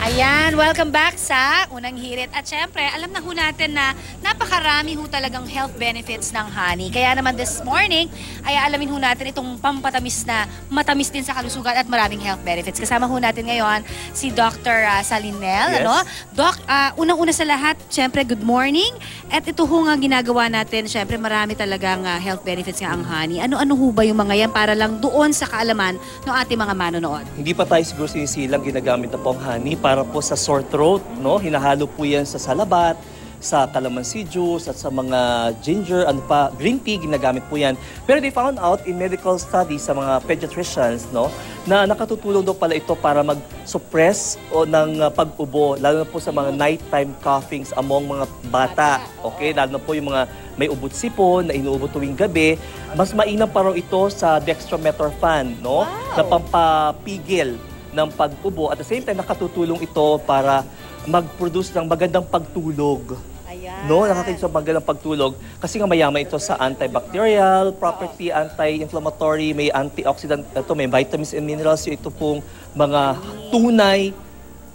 Ayan, welcome back sa Unang Hirit. At syempre, alam na ho natin na napakarami ho talagang health benefits ng honey. Kaya naman this morning, ay alamin ho natin itong pampatamis na matamis din sa kalusugan at maraming health benefits. Kasama ho natin ngayon si Dr. Salinel. Yes. Ano? Doc, unang-una sa lahat, syempre, good morning. At ito ho nga ginagawa natin, syempre marami talagang health benefits nga ang honey. Ano-ano ho ba yung mga yan para lang doon sa kaalaman ng ating mga manonood? Hindi pa tayo siguro sinisilang ginagamit na pong honey para po sa sore throat, no? Hinahalo po yan sa salabat, sa calamansi juice, at sa mga ginger, green tea, ginagamit po yan. Pero they found out in medical studies sa mga pediatricians, no, na nakatutulong daw pala ito para mag-suppress ng pag-ubo, lalo na po sa mga nighttime coughings among mga bata. Okay, lalo na po yung mga may ubot-sipon na inuubo tuwing gabi. Mas mainam pa raw ito sa dextromethorphan, no, na pampapigil ng pag-ubo. At the same time, nakatutulong ito para mag-produce ng magandang pagtulog. Ayan. No, nakakita sa magandang pagtulog kasi nga mayaman ito sa antibacterial property, anti-inflammatory, may antioxidant, ito may vitamins and minerals. Ito pong mga tunay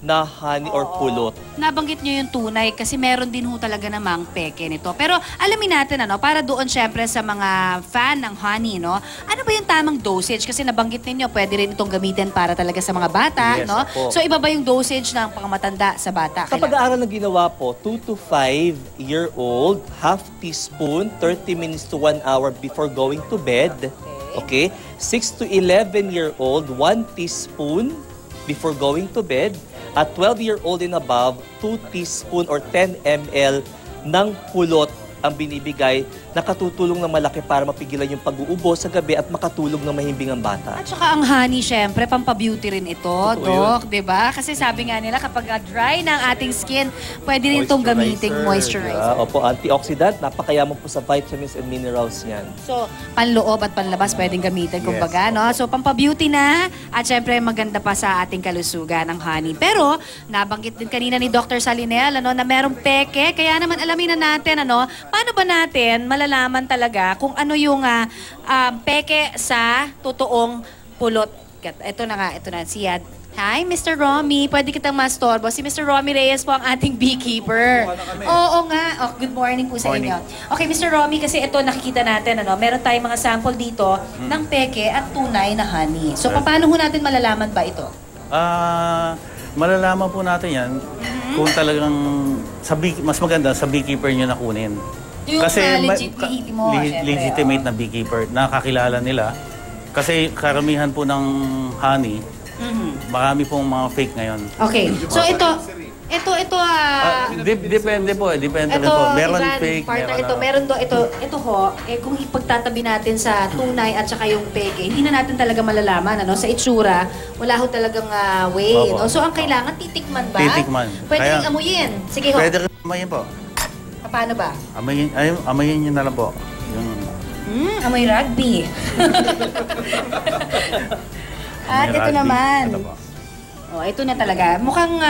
na honey or pulot. Nabanggit nyo yung tunay kasi meron din ho talaga namang peke nito. Pero alamin natin, ano, para doon syempre sa mga fan ng honey, no? Ano ba yung tamang dosage? Kasi nabanggit ninyo, pwede rin itong gamitin para talaga sa mga bata, Yes, no? po. So iba ba yung dosage ng pangmatanda sa bata? Sa pag-aaral na ginawa po, 2 to 5-year-old, half teaspoon, 30 minutes to 1 hour before going to bed. Okay? 6 to 11-year-old, 1 teaspoon before going to bed. At 12-year-old and above, 2 teaspoon or 10 ml ng pulot ang binibigay, nakatutulong na malaki para mapigilan yung pag-uubo sa gabi at makatulog ng mahimbing ang bata. At saka ang honey, syempre, pampabeauty rin ito, Doc, di ba? Kasi sabi nga nila, kapag dry ng ating skin, pwede rin itong gamiting moisturizer. Opo, antioxidant, napakayaman po sa vitamins and minerals yan. So, panloob at panlabas pwedeng gamitin, kumbaga, no? So, pampabeauty na, at syempre, maganda pa sa ating kalusugan ng honey. Pero, nabanggit din kanina ni Dr. Salinel, ano, na merong peke, kaya naman alamin na natin, ano, paano ba natin malalaman talaga kung ano yung peke sa totoong pulot? Ito na, si Yad. Hi, Mr. Romy. Pwede kitang mastorbo. Si Mr. Romy Reyes po ang ating beekeeper. Oo nga. Oh, good morning po sa inyo. Okay, Mr. Romy, kasi ito nakikita natin, ano, meron tayong mga sample dito ng peke at tunay na honey. So, paano ho natin malalaman ba ito? Malalaman po natin yan kung talagang mas maganda sa beekeeper nyo na kunin. Yung legitimate na beekeeper, nakakilala nila. Kasi karamihan po ng honey, marami pong mga fake ngayon. Okay. So ito depende po, depende rin po. Meron fake, ito ho, kung ipagtatabi natin sa tunay at saka yung peke, hindi na natin talaga malalaman, ano, sa itsura, wala ho talagang way, no? So ang kailangan titikman ba? Titikman. Pwede rin amuyin. Sige ho. Pwede rin amuyin po. Paano ba? Amayin nyo na lang po. Amoy rugby. At ito naman. Oh, ito na talaga. Mukhang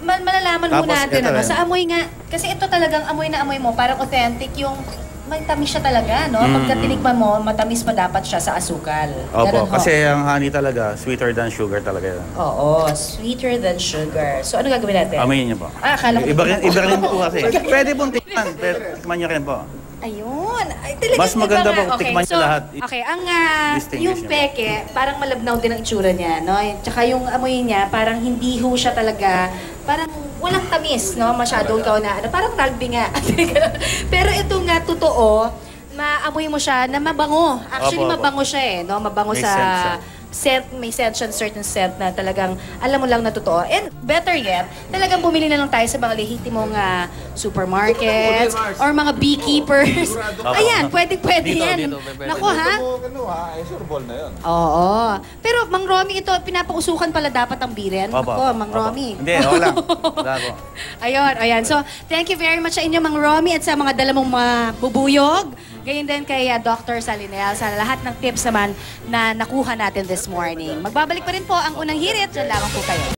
malalaman mo natin, ano, sa amoy nga. Kasi ito talagang amoy na amoy mo, parang authentic yung may tamis siya talaga, no? Pagka tinikman mo, matamis pa dapat siya sa asukal. Opo, kasi ang honey talaga, sweeter than sugar talaga yan. Oo, sweeter than sugar. So, ano gagawin natin? Amayin niyo po. Akala ko. Iba rin po kasi. Pwede pong tikman. Tikman niyo rin po. Ayun. Ay, talagang mas maganda po tikman niyo lahat. Okay, yung peke, parang malabnaw din ang itsura niya, no? Tsaka yung amoy niya, parang hindi ho siya talaga, parang walang tamis, no? Masyado ikaw na, parang rugby nga. Pero ito nga, totoo, maamoy mo siya na mabango. Actually, mabango siya, no? Mabango sa scent, may scent siya, certain scent na talagang alam mo lang na totoo. And better yet, talagang bumili na lang tayo sa mga lehitimong supermarkets or mga beekeepers. Ayan, pwede yan. Naku, ha? Sureball na yun. Oo. Pero, Mang Romy, ito, pinapausukan pala dapat ang biren. Ako, Mang Romy. Hindi, wala. Ayan. So, thank you very much sa inyo, Mang Romy, at sa mga dala mong bubuyog. Ganyan din kay Dr. Salinel sa lahat ng tips naman na nakuha natin this morning. Magbabalik pa rin po ang Unang Hirit. Diyan lamang po kayo.